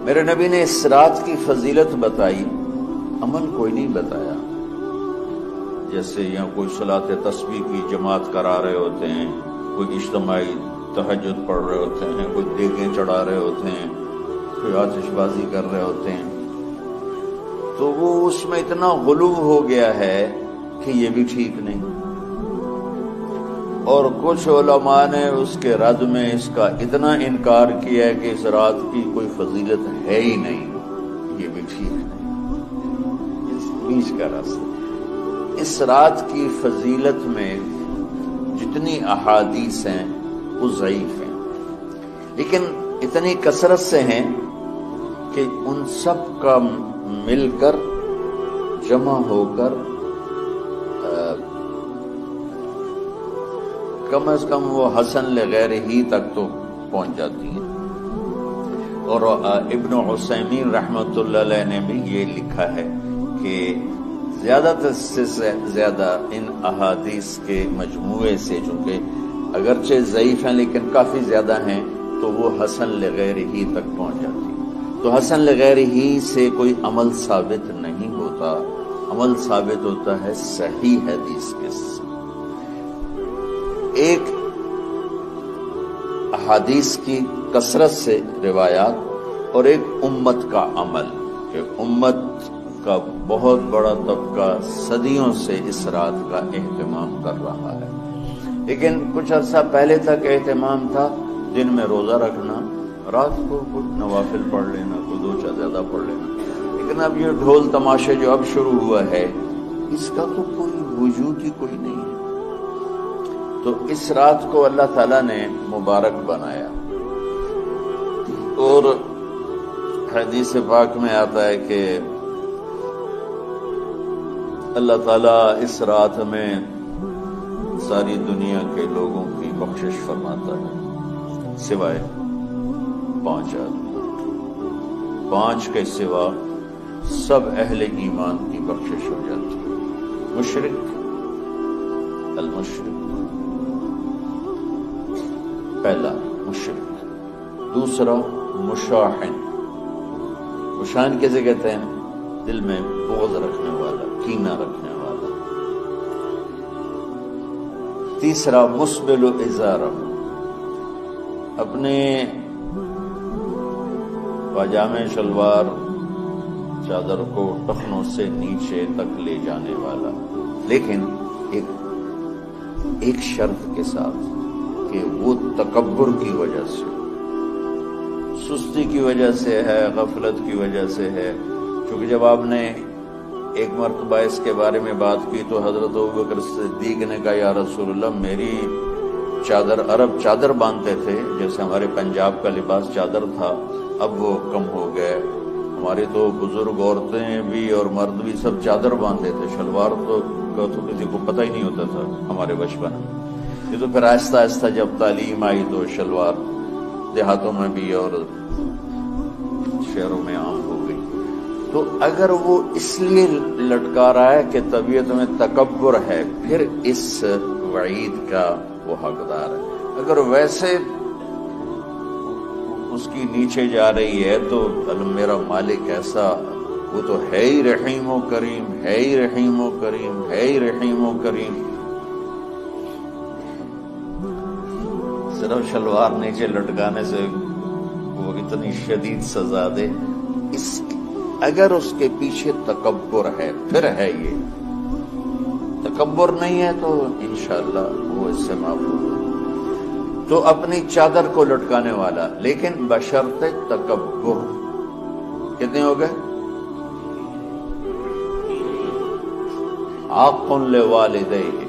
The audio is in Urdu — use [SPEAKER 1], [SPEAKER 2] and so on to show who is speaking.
[SPEAKER 1] میرے نبی نے اس رات کی فضیلت بتائی، عمل کوئی نہیں بتایا۔ جیسے یہاں کوئی صلاۃ تسبیح کی جماعت کرا رہے ہوتے ہیں، کوئی اجتماعی تہجد پڑھ رہے ہوتے ہیں، کوئی دیگیں چڑھا رہے ہوتے ہیں، کوئی آتش بازی کر رہے ہوتے ہیں، تو وہ اس میں اتنا غلو ہو گیا ہے کہ یہ بھی ٹھیک نہیں۔ اور کچھ علماء نے اس کے رد میں اس کا اتنا انکار کیا ہے کہ اس رات کی کوئی فضیلت ہے ہی نہیں، یہ بھی ٹھیک نہیں۔ اس بیچ کا راستہ، اس رات کی فضیلت میں جتنی احادیث ہیں وہ ضعیف ہیں، لیکن اتنی کثرت سے ہیں کہ ان سب کا مل کر جمع ہو کر کم از کم وہ حسن لغیر ہی تک تو پہنچ جاتی ہیں۔ اور ابن عثیمین رحمۃ اللہ علیہ نے بھی یہ لکھا ہے کہ زیادہ سے زیادہ ان احادیث کے مجموعے سے، چونکہ اگرچہ ضعیف ہیں لیکن کافی زیادہ ہیں، تو وہ حسن لغیر ہی تک پہنچ جاتی ہے۔ تو حسن لغیر ہی سے کوئی عمل ثابت نہیں ہوتا، عمل ثابت ہوتا ہے صحیح حدیث کے ساتھ۔ ایک احادیث کی کثرت سے روایات اور ایک امت کا عمل، کہ امت کا بہت بڑا طبقہ صدیوں سے اس رات کا اہتمام کر رہا ہے، لیکن کچھ عرصہ پہلے تک اہتمام تھا دن میں روزہ رکھنا، رات کو کچھ نوافل پڑھ لینا، کوئی دو چار زیادہ پڑھ لینا، لیکن اب یہ ڈھول تماشے جو اب شروع ہوا ہے اس کا تو کوئی وجود ہی کوئی نہیں ہے۔ تو اس رات کو اللہ تعالیٰ نے مبارک بنایا، اور حدیث پاک میں آتا ہے کہ اللہ تعالیٰ اس رات میں ساری دنیا کے لوگوں کی بخشش فرماتا ہے سوائے 5 آدمی، 5 کے سوا سب اہل ایمان کی بخشش ہو جاتی ہے۔ مشرک، المشرک، پہلا مشرک، دوسرا مشاحن، مشاحن کیسے کہتے ہیں؟ دل میں بغض رکھنے والا، کینہ رکھنے والا۔ تیسرا مسبل ازارہ، اپنے پاجامے شلوار چادر کو ٹخنوں سے نیچے تک لے جانے والا، لیکن ایک شرط کے ساتھ کہ وہ تکبر کی وجہ سے، سستی کی وجہ سے ہے، غفلت کی وجہ سے ہے۔ چونکہ جب آپ نے ایک مرتبہ اس کے بارے میں بات کی تو حضرت ابوبکر صدیق نے کہا یا رسول اللہ، میری چادر، عرب چادر باندھتے تھے جیسے ہمارے پنجاب کا لباس چادر تھا، اب وہ کم ہو گئے، ہماری تو بزرگ عورتیں بھی اور مرد بھی سب چادر باندھتے تھے، شلوار تو کسی کو پتہ ہی نہیں ہوتا تھا ہمارے بچپن میں۔ یہ تو پھر آہستہ آہستہ جب تعلیم آئی تو شلوار دیہاتوں میں بھی اور شہروں میں عام ہو گئی۔ تو اگر وہ اس لیے لٹکا رہا ہے کہ طبیعت میں تکبر ہے، پھر اس وعید کا وہ حقدار ہے۔ اگر ویسے اس کی نیچے جا رہی ہے تو میرا مالک ایسا، وہ تو ہے ہی رحیم و کریم، ہے ہی رحیم و کریم، ہے ہی رحیم و کریم، صرف شلوار نیچے لٹکانے سے وہ اتنی شدید سزا دے، اگر اس کے پیچھے تکبر ہے پھر ہے، یہ تکبر نہیں ہے تو انشاءاللہ وہ اس سے معفو ہے۔ تو اپنی چادر کو لٹکانے والا، لیکن بشرط تکبر۔ کتنے ہو گئے؟ عاق لوالدیہ،